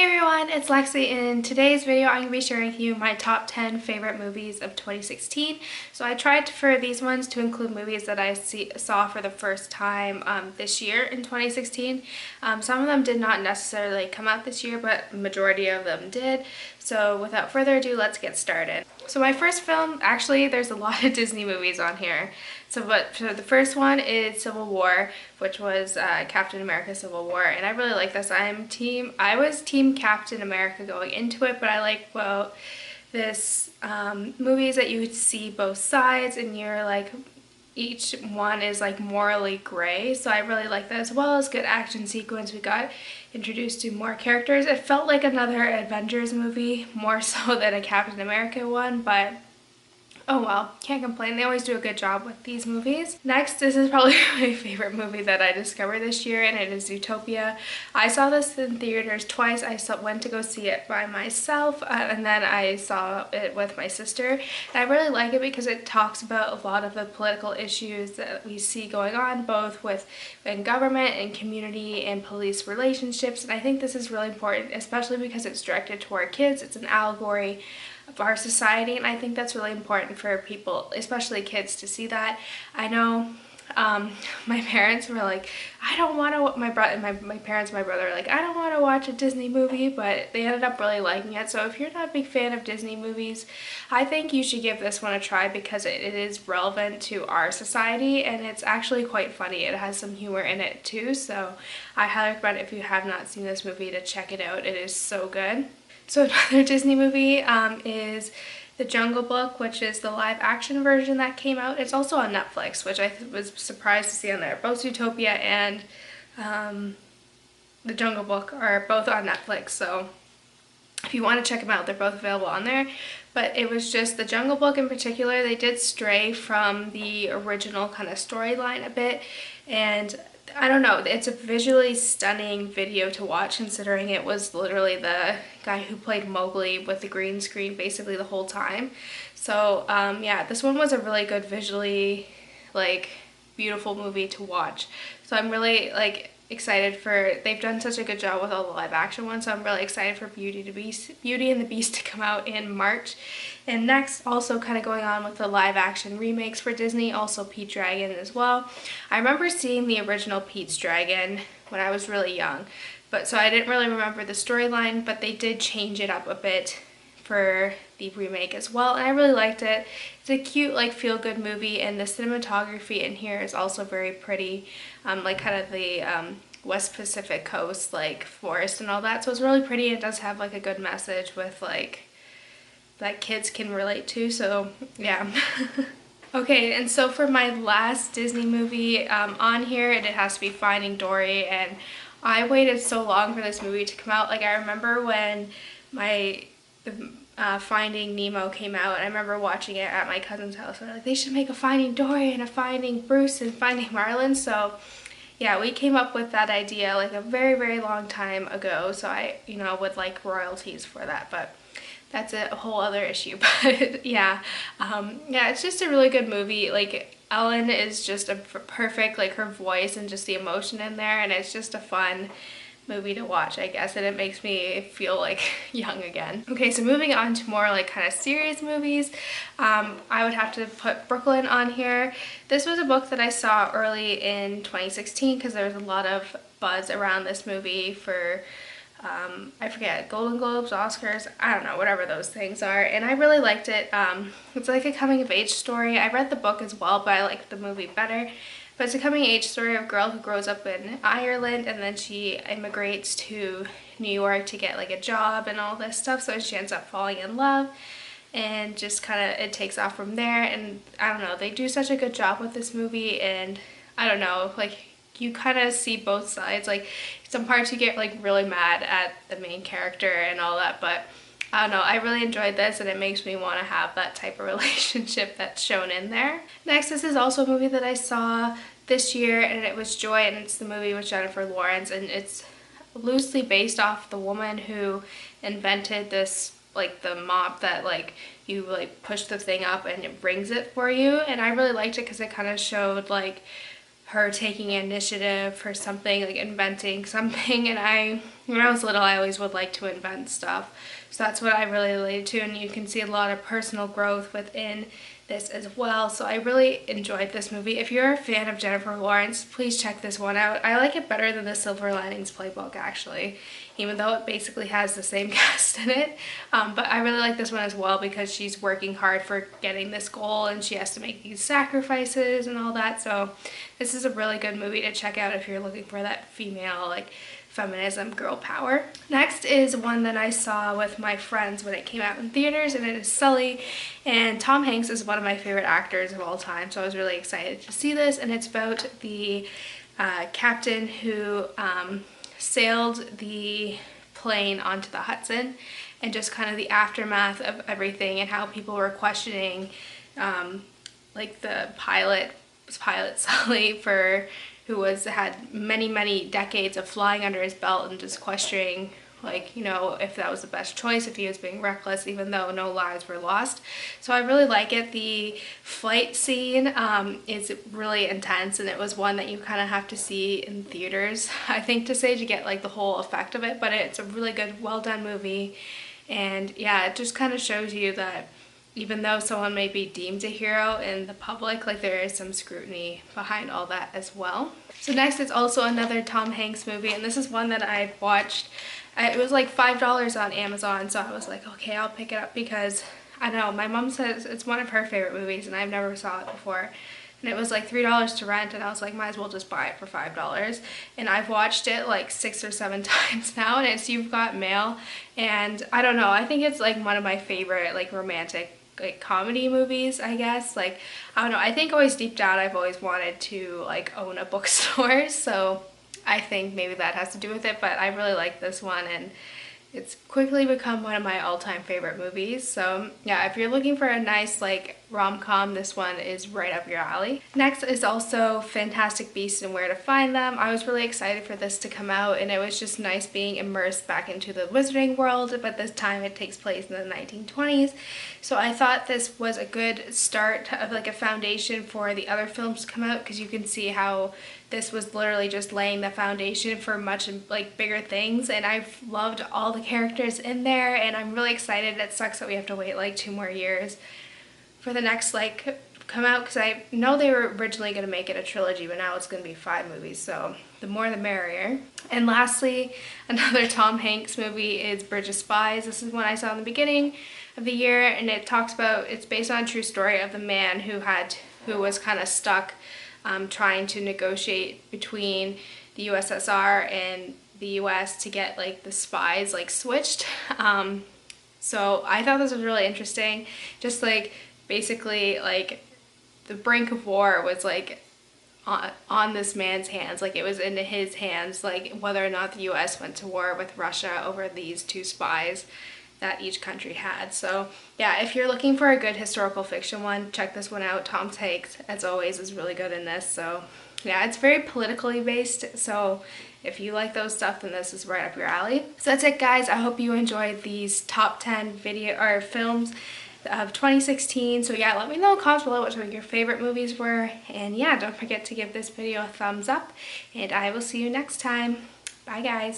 Hey everyone, it's Lexi. In today's video I'm going to be sharing with you my top 10 favorite movies of 2016. So I tried for these ones to include movies that I saw for the first time this year in 2016. Some of them did not necessarily come out this year, but majority of them did. So without further ado, let's get started. So my first film, actually there's a lot of Disney movies on here. So the first one is Civil War, which was Captain America Civil War, and I really like this. I was team Captain America going into it, but I like, well, this movies that you see both sides and you're like, each one is like morally gray, so I really like that, as well as good action sequence. We got introduced to more characters. It felt like another Avengers movie more so than a Captain America one, but oh well, can't complain. They always do a good job with these movies. Next, this is probably my favorite movie that I discovered this year, and it is Zootopia. I saw this in theaters twice. I went to go see it by myself, and then I saw it with my sister. And I really like it because it talks about a lot of the political issues that we see going on, both in government and community and police relationships. And I think this is really important, especially because it's directed toward kids. It's an allegory of our society, and I think that's really important for people, especially kids, to see that. I know my parents were like, I don't want to, my parents and my brother were like, I don't want to watch a Disney movie, but they ended up really liking it. So if you're not a big fan of Disney movies, I think you should give this one a try, because it is relevant to our society and it's actually quite funny. It has some humor in it too, so I highly recommend, if you have not seen this movie, to check it out. It is so good. So another Disney movie is The Jungle Book, which is the live action version that came out. It's also on Netflix, which I was surprised to see on there. Both Utopia and The Jungle Book are both on Netflix, so if you want to check them out, they're both available on there. But it was just The Jungle Book in particular, they did stray from the original kind of storyline a bit, and I don't know, it's a visually stunning video to watch, considering it was literally the guy who played Mowgli with the green screen basically the whole time. So yeah, this one was a really good, visually beautiful movie to watch. So I'm really excited for, they've done such a good job with all the live action ones, so I'm really excited for Beauty and the Beast to come out in March. And next, also kind of going on with the live action remakes for Disney, also Pete's Dragon as well. I remember seeing the original Pete's Dragon when I was really young, but so I didn't really remember the storyline, but they did change it up a bit for the remake as well, and I really liked it. It's a cute, feel-good movie, and the cinematography in here is also very pretty, kind of the West Pacific coast, forest and all that, so it's really pretty. It does have a good message with that kids can relate to, so yeah. Okay, and so for my last Disney movie on here, it has to be Finding Dory, and I waited so long for this movie to come out. I remember when Finding Nemo came out, and I remember watching it at my cousin's house, and they're like, they should make a Finding Dory and a Finding Bruce and Finding Marlin. So yeah, we came up with that idea a very, very long time ago, so I, would like royalties for that, but that's a whole other issue. But yeah, yeah, it's just a really good movie. Ellen is just a perfect, her voice and just the emotion in there, and it's just a fun movie to watch, I guess, and it makes me feel young again. Okay, so moving on to more kind of serious movies, I would have to put Brooklyn on here. This was a book that I saw early in 2016 because there was a lot of buzz around this movie for I forget, Golden Globes, Oscars, I don't know, whatever those things are, and I really liked it. It's like a coming of age story. I read the book as well, but I liked the movie better. But it's a coming of age story of a girl who grows up in Ireland, and then she immigrates to New York to get a job and all this stuff, so she ends up falling in love, and just kind of it takes off from there. And I don't know, they do such a good job with this movie, and I don't know, you kind of see both sides. Some parts you get really mad at the main character and all that, but I don't know, I really enjoyed this, and it makes me want to have that type of relationship that's shown in there. Next, this is also a movie that I saw this year, and it was Joy, and it's the movie with Jennifer Lawrence, and it's loosely based off the woman who invented this, the mop that you push the thing up and it rings it for you, and I really liked it because it kind of showed her taking initiative for something, like inventing something. And when I was little, I always would like to invent stuff. So that's what I really related to, and you can see a lot of personal growth within this as well. So I really enjoyed this movie. If you're a fan of Jennifer Lawrence, please check this one out. I like it better than the Silver Linings Playbook, actually, even though it basically has the same cast in it. But I really like this one as well because she's working hard for getting this goal, and she has to make these sacrifices and all that. So this is a really good movie to check out if you're looking for that female, like, feminism, girl power. Next is one that I saw with my friends when it came out in theaters, and it is Sully. And Tom Hanks is one of my favorite actors of all time, so I was really excited to see this. And it's about the captain who sailed the plane onto the Hudson, and just kind of the aftermath of everything and how people were questioning like the pilot Sully, who had many decades of flying under his belt, and just questioning, like, you know, if that was the best choice, if he was being reckless, even though no lives were lost. So I really like it. The flight scene is really intense, and it was one that you kind of have to see in theaters, I think, to get like the whole effect of it. But it's a really good, well done movie. And yeah, it just kind of shows you that even though someone may be deemed a hero in the public, like, there is some scrutiny behind all that as well. So next is also another Tom Hanks movie, and this is one that I watched. It was like $5 on Amazon, so I was like, okay, I'll pick it up because, I don't know, my mom says it's one of her favorite movies and I've never saw it before. And it was like $3 to rent, and I was like, might as well just buy it for $5. And I've watched it like 6 or 7 times now, and it's You've Got Mail. And I don't know, I think it's like one of my favorite, like, romantic, like, comedy movies, I guess. Like, I don't know, I think always deep down I've always wanted to, like, own a bookstore, so I think maybe that has to do with it. But I really like this one, and it's quickly become one of my all-time favorite movies. So yeah, if you're looking for a nice, like, rom-com, this one is right up your alley. Next is also Fantastic Beasts and Where to Find Them. I was really excited for this to come out, and it was just nice being immersed back into the wizarding world, but this time it takes place in the 1920s. So I thought this was a good start of, like, a foundation for the other films to come out, because you can see how this was literally just laying the foundation for much, like, bigger things. And I've loved all the characters in there, and I'm really excited. It sucks that we have to wait like 2 more years for the next, like, come out, because I know they were originally going to make it a trilogy, but now it's going to be 5 movies, so the more the merrier. And lastly, another Tom Hanks movie is Bridge of Spies. This is one I saw in the beginning of the year, and it's based on a true story of the man who was kind of stuck trying to negotiate between the USSR and the US to get, like, the spies, like, switched. So I thought this was really interesting. Just, like, basically, like, the brink of war was, like, on this man's hands. Like, it was into his hands, like, whether or not the US went to war with Russia over these 2 spies that each country had. So yeah, if you're looking for a good historical fiction one, check this one out. Tom Hanks, as always, is really good in this. So yeah, it's very politically based, so if you like those stuff, then this is right up your alley. So that's it, guys. I hope you enjoyed these top 10 films of 2016. So yeah, let me know in the comments below what some of your favorite movies were, and yeah, don't forget to give this video a thumbs up, and I will see you next time. Bye, guys.